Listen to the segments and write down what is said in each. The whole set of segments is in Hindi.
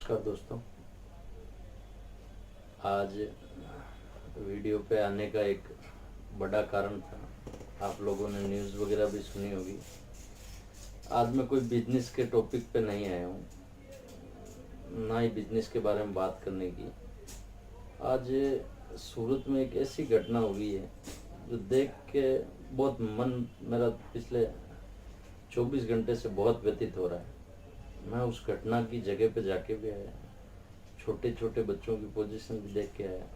नमस्कार दोस्तों। आज वीडियो पे आने का एक बड़ा कारण था, आप लोगों ने न्यूज़ वगैरह भी सुनी होगी। आज मैं कोई बिजनेस के टॉपिक पे नहीं आया हूँ, ना ही बिजनेस के बारे में बात करने की। आज सूरत में एक ऐसी घटना हुई है जो देख के बहुत मन मेरा पिछले 24 घंटे से बहुत व्यतीत हो रहा है। मैं उस घटना की जगह पे जाके भी आया, छोटे छोटे बच्चों की पोजीशन भी देख के आया।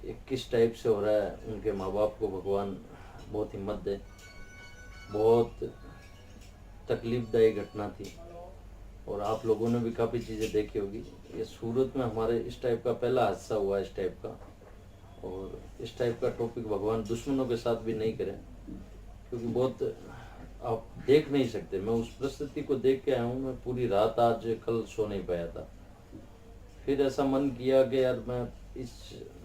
ये किस टाइप से हो रहा है, उनके माँ बाप को भगवान बहुत हिम्मत दे। बहुत तकलीफदायी घटना थी और आप लोगों ने भी काफ़ी चीज़ें देखी होगी। ये सूरत में हमारे इस टाइप का पहला हादसा हुआ इस टाइप का, और इस टाइप का टॉपिक भगवान दुश्मनों के साथ भी नहीं करें, क्योंकि बहुत आप देख नहीं सकते। मैं उस परिस्थिति को देख के आया हूँ। मैं पूरी रात आज कल सो नहीं पाया था। फिर ऐसा मन किया कि यार मैं इस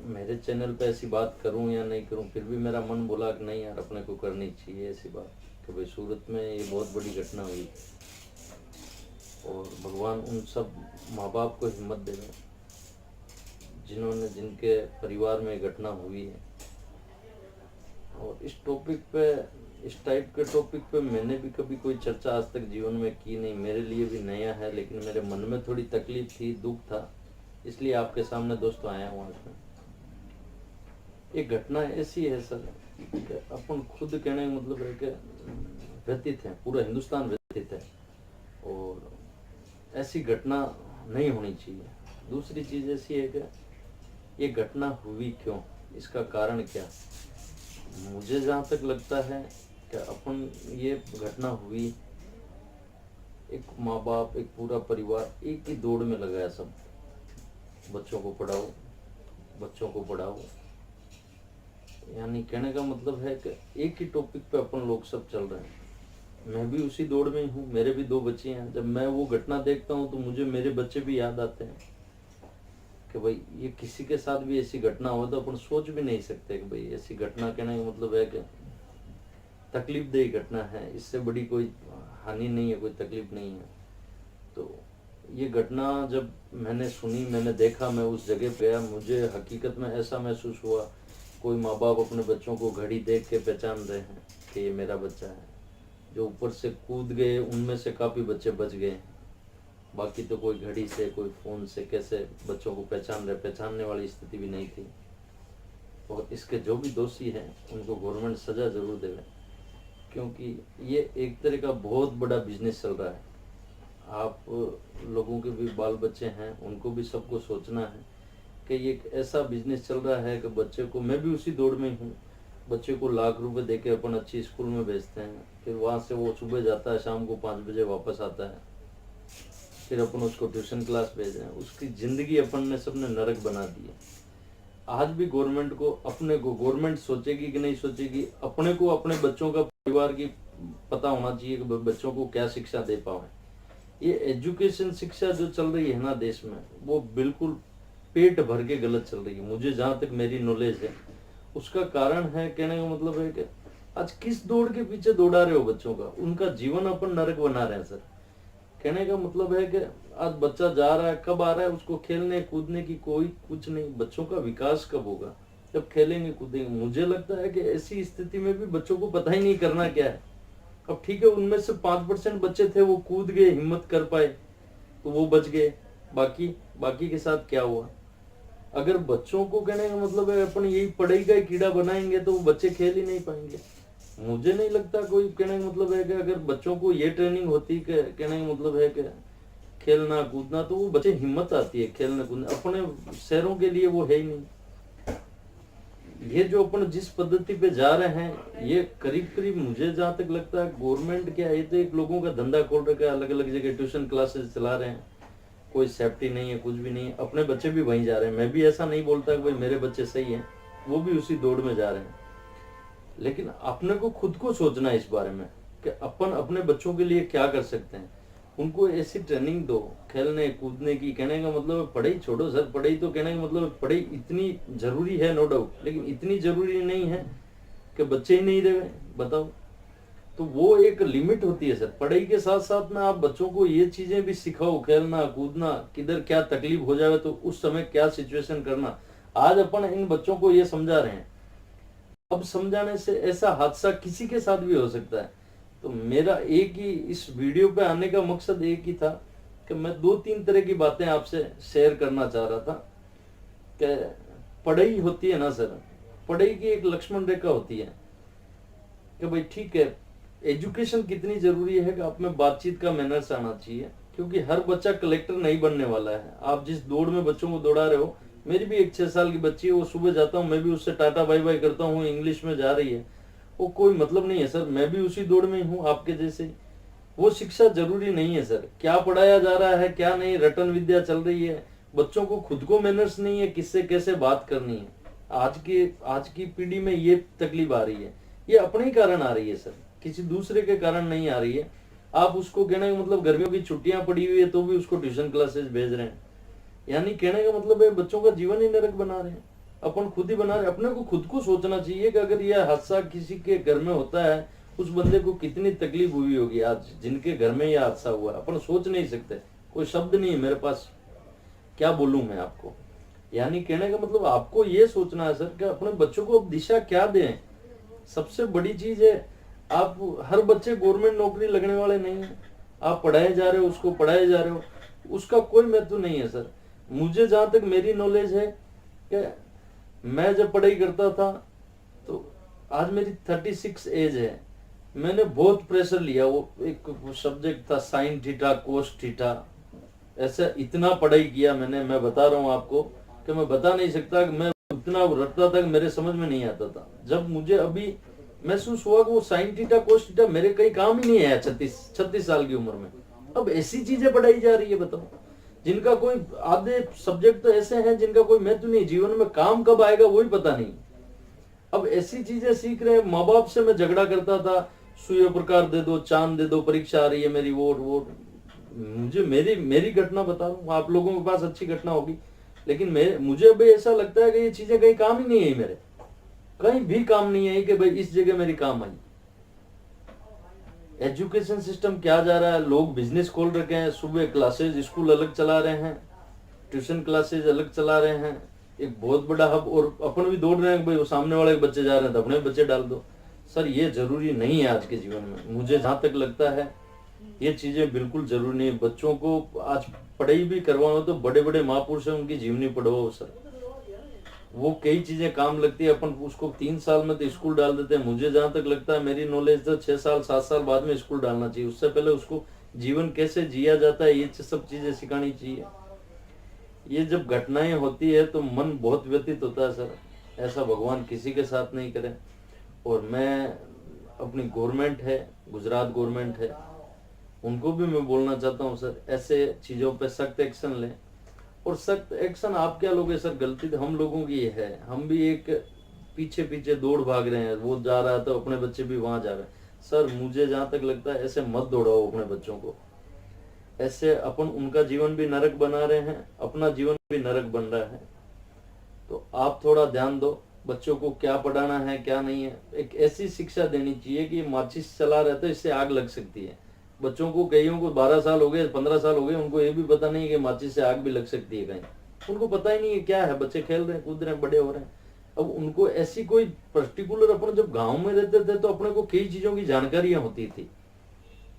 मेरे चैनल पे ऐसी बात करूं या नहीं करूं। फिर भी मेरा मन बोला कि नहीं यार, अपने को करनी चाहिए ऐसी बात कि भाई सूरत में ये बहुत बड़ी घटना हुई और भगवान उन सब माँ बाप को हिम्मत दे जिन्होंने जिनके परिवार में घटना हुई है। और इस टॉपिक पे, इस टाइप के टॉपिक पे मैंने भी कभी कोई चर्चा आज तक जीवन में की नहीं। मेरे लिए भी नया है, लेकिन मेरे मन में थोड़ी तकलीफ थी, दुख था, इसलिए आपके सामने दोस्तों आया हूँ। आज एक घटना ऐसी है सर कि अपन खुद कहने का मतलब है कि व्यतीत है, पूरा हिंदुस्तान व्यतीत है और ऐसी घटना नहीं होनी चाहिए। दूसरी चीज़ ऐसी है कि ये घटना हुई क्यों, इसका कारण क्या। मुझे जहाँ तक लगता है कि अपन ये घटना हुई, एक माँ बाप, एक पूरा परिवार एक ही दौड़ में लगा है। सब बच्चों को पढ़ाओ, बच्चों को पढ़ाओ, यानी कहने का मतलब है कि एक ही टॉपिक पे अपन लोग सब चल रहे हैं। मैं भी उसी दौड़ में ही हूँ, मेरे भी 2 बच्चे हैं। जब मैं वो घटना देखता हूँ तो मुझे मेरे बच्चे भी याद आते हैं कि भाई ये किसी के साथ भी ऐसी घटना हो तो अपन सोच भी नहीं सकते कि भाई ऐसी घटना। कहने का मतलब है कि तकलीफदेह घटना है, इससे बड़ी कोई हानि नहीं है, कोई तकलीफ नहीं है। तो ये घटना जब मैंने सुनी, मैंने देखा, मैं उस जगह पे गया, मुझे हकीकत में ऐसा महसूस हुआ कोई माँ बाप अपने बच्चों को घड़ी देख के पहचान रहे हैं कि ये मेरा बच्चा है। जो ऊपर से कूद गए उनमें से काफ़ी बच्चे बच गए, बाकी तो कोई घड़ी से, कोई फ़ोन से कैसे बच्चों को पहचान रहे, पहचानने वाली स्थिति भी नहीं थी। और इसके जो भी दोषी हैं उनको गवर्नमेंट सज़ा ज़रूर देवे, क्योंकि ये एक तरह का बहुत बड़ा बिजनेस चल रहा है। आप लोगों के भी बाल बच्चे हैं, उनको भी सबको सोचना है कि ये एक ऐसा बिजनेस चल रहा है कि बच्चे को, मैं भी उसी दौड़ में हूँ, बच्चे को लाख रुपए दे के अपन अच्छी स्कूल में भेजते हैं, फिर वहाँ से वो सुबह जाता है, शाम को 5 बजे वापस आता है, फिर अपन उसको ट्यूशन क्लास भेज रहे हैं। उसकी ज़िंदगी अपन ने सबने नरक बना दी है। आज भी गवर्नमेंट को, अपने को, गवर्नमेंट सोचेगी कि नहीं सोचेगी, अपने को अपने बच्चों का, परिवार की पता होना चाहिए कि बच्चों को क्या शिक्षा दे पाए। ये एजुकेशन शिक्षा जो चल रही है ना देश में, वो बिल्कुल पेट भर के गलत चल रही है। मुझे जहाँ तक मेरी नॉलेज है, उसका कारण है, कहने का मतलब है कि आज किस दौड़ के पीछे दौड़ा रहे हो बच्चों का, उनका जीवन अपन नरक बना रहे हैं सर। कहने का मतलब है कि आज बच्चा जा रहा है, कब आ रहा है, उसको खेलने कूदने की कोई कुछ नहीं। बच्चों का विकास कब होगा, जब खेलेंगे कूदेंगे। मुझे लगता है कि ऐसी स्थिति में भी बच्चों को पता ही नहीं करना क्या है। अब ठीक है, उनमें से 5% बच्चे थे, वो कूद गए, हिम्मत कर पाए तो वो बच गए। बाकी के साथ क्या हुआ। अगर बच्चों को, कहने का मतलब है, अपन यही पढ़ाई का कीड़ा बनाएंगे तो वो बच्चे खेल ही नहीं पाएंगे। मुझे नहीं लगता कोई, कहने का मतलब है कि अगर बच्चों को ये ट्रेनिंग होती, कि कहने का मतलब है कि खेलना कूदना, तो वो बच्चे हिम्मत आती है खेलने कूदने। अपने शहरों के लिए वो है ही नहीं। ये जो अपन जिस पद्धति पे जा रहे हैं, ये करीब करीब मुझे जहाँ तक लगता है गवर्नमेंट क्या है, ये तो एक लोगों का धंधा खोल रखा है। अलग अलग जगह ट्यूशन क्लासेस चला रहे हैं, कोई सेफ्टी नहीं है, कुछ भी नहीं है। अपने बच्चे भी वहीं जा रहे हैं। मैं भी ऐसा नहीं बोलता कि भाई मेरे बच्चे सही हैं, वो भी उसी दौड़ में जा रहे हैं। लेकिन अपने को खुद को सोचना है इस बारे में कि अपन अपने बच्चों के लिए क्या कर सकते हैं। उनको ऐसी ट्रेनिंग दो खेलने कूदने की। कहने का मतलब पढ़ाई छोड़ो सर, पढ़ाई तो, कहने का मतलब पढ़ाई इतनी जरूरी है नो डाउट, लेकिन इतनी जरूरी नहीं है कि बच्चे ही नहीं रहे। बताओ, तो वो एक लिमिट होती है सर। पढ़ाई के साथ साथ में आप बच्चों को ये चीजें भी सिखाओ, खेलना कूदना, किधर क्या तकलीफ हो जाए तो उस समय क्या सिचुएशन करना। आज अपन इन बच्चों को ये समझा रहे हैं, अब समझाने से ऐसा हादसा किसी के साथ भी हो सकता है। तो मेरा एक ही इस वीडियो पे आने का मकसद एक ही था कि मैं 2-3 तरह की बातें आपसे शेयर करना चाह रहा था। कि पढ़ाई होती है ना सर, पढ़ाई की एक लक्ष्मण रेखा होती है कि भाई ठीक है, एजुकेशन कितनी जरूरी है कि आप में बातचीत का मैनर्स आना चाहिए, क्योंकि हर बच्चा कलेक्टर नहीं बनने वाला है। आप जिस दौड़ में बच्चों को दौड़ा रहे हो, मेरी भी एक 6 साल की बच्ची है, वो सुबह जाता हूँ, मैं भी उससे टाटा बाय बाय करता हूँ, इंग्लिश में जा रही है, वो कोई मतलब नहीं है सर, मैं भी उसी दौड़ में हूँ आपके जैसे। वो शिक्षा जरूरी नहीं है सर, क्या पढ़ाया जा रहा है क्या नहीं, रटन विद्या चल रही है। बच्चों को खुद को मैनर्स नहीं है, किससे कैसे बात करनी है। आज की पीढ़ी में ये तकलीफ आ रही है, ये अपने ही कारण आ रही है सर, किसी दूसरे के कारण नहीं आ रही है। आप उसको कहने का मतलब गर्मियों की छुट्टियां पड़ी हुई है तो भी उसको ट्यूशन क्लासेस भेज रहे हैं, यानी कहने का मतलब है बच्चों का जीवन ही नरक बना रहे हैं, अपन खुद ही बना रहे हैं। अपने को खुद को सोचना चाहिए कि अगर यह हादसा किसी के घर में होता है, उस बंदे को कितनी तकलीफ हुई होगी आज जिनके घर में यह हादसा हुआ। अपन सोच नहीं सकते, कोई शब्द नहीं है मेरे पास, क्या बोलूं मैं आपको। यानी कहने का मतलब आपको ये सोचना है सर कि अपने बच्चों को अब दिशा क्या दें। सबसे बड़ी चीज है, आप हर बच्चे गवर्नमेंट नौकरी लगने वाले नहीं है, आप पढ़ाए जा रहे हो, उसको पढ़ाए जा रहे हो, उसका कोई महत्व नहीं है सर। मुझे जहां तक मेरी नॉलेज है कि मैं जब पढ़ाई करता था तो आज मेरी 36 एज है, मैंने बहुत प्रेशर लिया। वो एक सब्जेक्ट था साइन थीटा कोस थीटा, ऐसा इतना पढ़ाई किया मैंने, मैं बता रहा हूँ आपको कि मैं बता नहीं सकता कि मैं इतना रटता था कि मेरे समझ में नहीं आता था। जब मुझे अभी महसूस हुआ कि वो साइन थीटा कोस थीटा मेरे कहीं काम ही नहीं आया 36 साल की उम्र में। अब ऐसी चीजें पढ़ाई जा रही है, बताओ, जिनका कोई आधे सब्जेक्ट तो ऐसे हैं जिनका कोई महत्व नहीं, जीवन में काम कब आएगा वही पता नहीं। अब ऐसी चीजें सीख रहे हैं। माँ बाप से मैं झगड़ा करता था, सूर्य प्रकार दे दो, चांद दे दो, परीक्षा आ रही है मेरी, वोट। मुझे मेरी घटना बता रहा हूँ, आप लोगों के पास अच्छी घटना होगी, लेकिन मुझे अभी ऐसा लगता है कि ये चीजें कहीं काम ही नहीं है, मेरे कहीं भी काम नहीं है कि भाई इस जगह मेरी काम आई। एजुकेशन सिस्टम क्या जा रहा है, लोग बिजनेस खोल रखे हैं, सुबह क्लासेज स्कूल अलग चला रहे हैं, ट्यूशन क्लासेज अलग चला रहे हैं, एक बहुत बड़ा हब, और अपन भी दौड़ रहे हैं भाई वो सामने वाले बच्चे जा रहे हैं तो अपने बच्चे डाल दो। सर ये जरूरी नहीं है आज के जीवन में, मुझे जहां तक लगता है ये चीजें बिल्कुल जरूरी नहीं है। बच्चों को आज पढ़ाई भी करवाओ तो बड़े बड़े महापुरुष हैं उनकी जीवनी पढ़वाओ सर, वो कई चीजें काम लगती है। अपन उसको 3 साल में तो स्कूल डाल देते हैं, मुझे जहां तक लगता है मेरी नॉलेज तो 6 साल 7 साल बाद में स्कूल डालना चाहिए, उससे पहले उसको जीवन कैसे जिया जाता है ये सब चीजें सिखानी चाहिए। ये जब घटनाएं होती है तो मन बहुत व्यथित होता है सर, ऐसा भगवान किसी के साथ नहीं करे। और मैं अपनी गवर्नमेंट है, गुजरात गवर्नमेंट है, उनको भी मैं बोलना चाहता हूँ सर, ऐसे चीजों पे सख्त एक्शन लें। और सख्त एक्शन आप क्या लोगे सर, गलती तो हम लोगों की है, हम भी एक पीछे पीछे दौड़ भाग रहे हैं, वो जा रहा है तो अपने बच्चे भी वहां जा रहे हैं। सर मुझे जहां तक लगता है ऐसे मत दौड़ाओ अपने बच्चों को, ऐसे अपन उनका जीवन भी नरक बना रहे हैं, अपना जीवन भी नरक बन रहा है। तो आप थोड़ा ध्यान दो, बच्चों को क्या पढ़ाना है क्या नहीं है। एक ऐसी शिक्षा देनी चाहिए कि माचिस चला रहता है इससे आग लग सकती है। बच्चों को कईयों को 12 साल हो गए, 15 साल हो गए, उनको ये भी पता नहीं है कि माचिस से आग भी लग सकती है कहीं, उनको पता ही नहीं है क्या है। बच्चे खेल रहे हैं, कूद रहे हैं, बड़े हो रहे हैं। अब उनको ऐसी कोई पर्टिकुलर, अपन जब गांव में रहते थे तो अपने को कई चीजों की जानकारियां होती थी।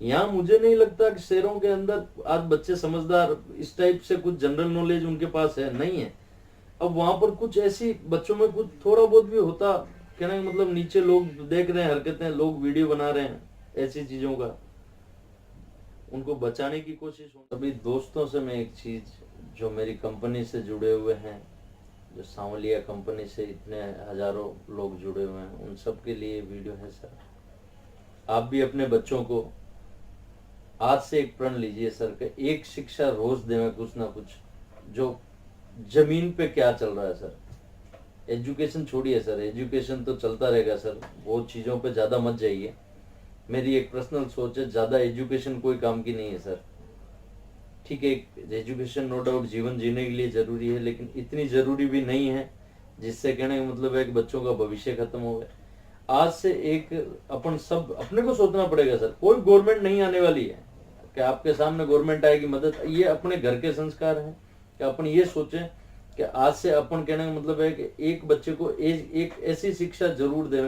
यहाँ मुझे नहीं लगता कि शहरों के अंदर आज बच्चे समझदार इस टाइप से कुछ जनरल नॉलेज उनके पास है, नहीं है। अब वहां पर कुछ ऐसी बच्चों में कुछ थोड़ा बहुत भी होता, कहने का मतलब नीचे लोग देख रहे हैं हरकतें, लोग वीडियो बना रहे हैं ऐसी चीजों का, उनको बचाने की कोशिश हो। अभी दोस्तों से मैं एक चीज, जो मेरी कंपनी से जुड़े हुए हैं, जो सांवलिया कंपनी से इतने हजारों लोग जुड़े हुए हैं, उन सब के लिए वीडियो है सर। आप भी अपने बच्चों को आज से एक प्रण लीजिए सर कि एक शिक्षा रोज दें, कुछ ना कुछ, जो जमीन पे क्या चल रहा है सर। एजुकेशन छोड़िए सर, एजुकेशन तो चलता रहेगा सर, बहुत चीजों पे ज्यादा मत जाइए। मेरी एक पर्सनल सोच है, ज्यादा एजुकेशन कोई काम की नहीं है सर। ठीक है, एजुकेशन नो डाउट जीवन जीने के लिए जरूरी है, लेकिन इतनी जरूरी भी नहीं है जिससे कहने का मतलब है कि बच्चों का भविष्य खत्म हो गया। आज से एक अपन सब अपने को सोचना पड़ेगा सर, कोई गवर्नमेंट नहीं आने वाली है कि आपके सामने गवर्नमेंट आएगी मदद, ये अपने घर के संस्कार हैं कि अपन ये सोचें कि आज से अपन कहने का मतलब है कि एक बच्चे को एक ऐसी शिक्षा जरूर दें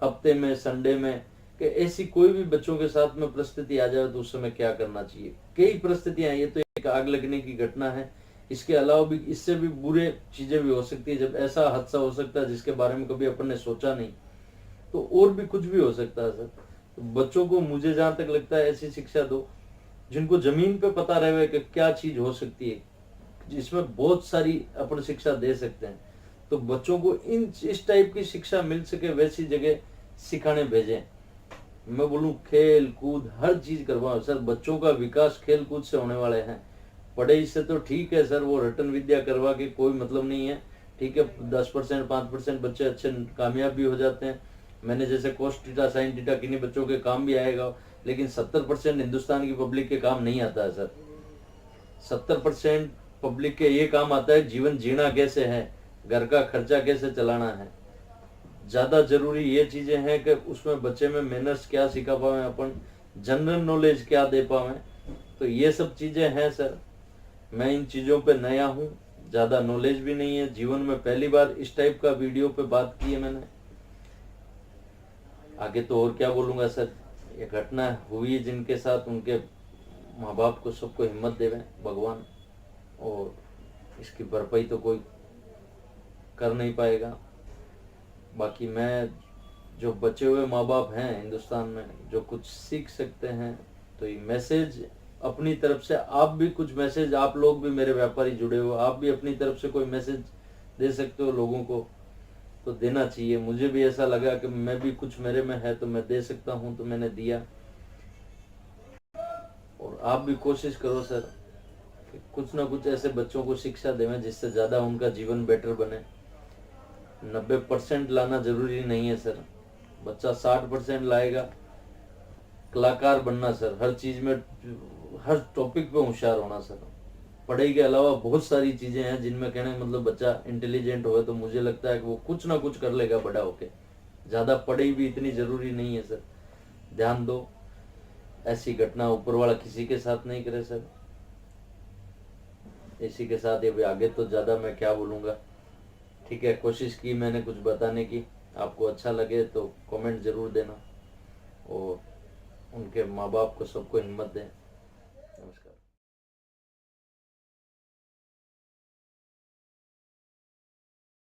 हफ्ते में, संडे में, कि ऐसी कोई भी बच्चों के साथ में परिस्थिति आ जाए तो उस समय क्या करना चाहिए। कई परिस्थितियां, ये तो एक आग लगने की घटना है, इसके अलावा भी इससे भी बुरे चीजें भी हो सकती है, जब ऐसा हादसा हो सकता है जिसके बारे में कभी अपन ने सोचा नहीं, तो और भी कुछ भी हो सकता है सर। तो बच्चों को मुझे जहां तक लगता है ऐसी शिक्षा दो जिनको जमीन पे पता रहे कि क्या चीज हो सकती है, जिसमें बहुत सारी अपन शिक्षा दे सकते हैं। तो बच्चों को इस टाइप की शिक्षा मिल सके वैसी जगह सिखाने भेजें। मैं बोलूं खेल कूद हर चीज करवाओ सर, बच्चों का विकास खेल कूद से होने वाले हैं। पढ़ाई से तो ठीक है सर, वो रटन विद्या करवा के कोई मतलब नहीं है, ठीक है 10% 5% बच्चे अच्छे कामयाब भी हो जाते हैं। मैंने जैसे कोस थीटा साइन थीटा किन्हीं बच्चों के काम भी आएगा, लेकिन 70% हिंदुस्तान की पब्लिक के काम नहीं आता है सर। 70% पब्लिक के ये काम आता है जीवन जीना कैसे है, घर का खर्चा कैसे चलाना है। ज्यादा जरूरी ये चीजें हैं कि उसमें बच्चे में मैनर्स क्या सिखा पाए अपन, जनरल नॉलेज क्या दे पाए। तो ये सब चीजें हैं सर। मैं इन चीजों पे नया हूँ, ज्यादा नॉलेज भी नहीं है, जीवन में पहली बार इस टाइप का वीडियो पे बात की है मैंने। आगे तो और क्या बोलूंगा सर, ये घटना हुई जिनके साथ, उनके माँ बाप को सबको हिम्मत देवे भगवान, और इसकी भरपाई तो कोई कर नहीं पाएगा। बाकी मैं, जो बचे हुए माँ बाप हैं हिंदुस्तान में जो कुछ सीख सकते हैं, तो ये मैसेज अपनी तरफ से, आप भी कुछ मैसेज, आप लोग भी मेरे व्यापारी जुड़े हो, आप भी अपनी तरफ से कोई मैसेज दे सकते हो लोगों को, तो देना चाहिए। मुझे भी ऐसा लगा कि मैं भी कुछ मेरे में है तो मैं दे सकता हूं, तो मैंने दिया। और आप भी कोशिश करो सर कि कुछ ना कुछ ऐसे बच्चों को शिक्षा देवें जिससे ज्यादा उनका जीवन बेटर बने। 90% लाना जरूरी नहीं है सर, बच्चा 60% लाएगा। कलाकार बनना सर, हर चीज में, हर टॉपिक पे होशियार होना सर। पढ़ाई के अलावा बहुत सारी चीजें हैं जिनमें कहने मतलब बच्चा इंटेलिजेंट हो, तो मुझे लगता है कि वो कुछ ना कुछ कर लेगा बड़ा होके। ज्यादा पढ़ाई भी इतनी जरूरी नहीं है सर, ध्यान दो। ऐसी घटना ऊपर वाला किसी के साथ नहीं करे सर, इसी के साथ ये आगे तो ज्यादा मैं क्या बोलूंगा। ठीक है, कोशिश की मैंने कुछ बताने की, आपको अच्छा लगे तो कमेंट जरूर देना, और उनके माँ बाप को सबको हिम्मत दें।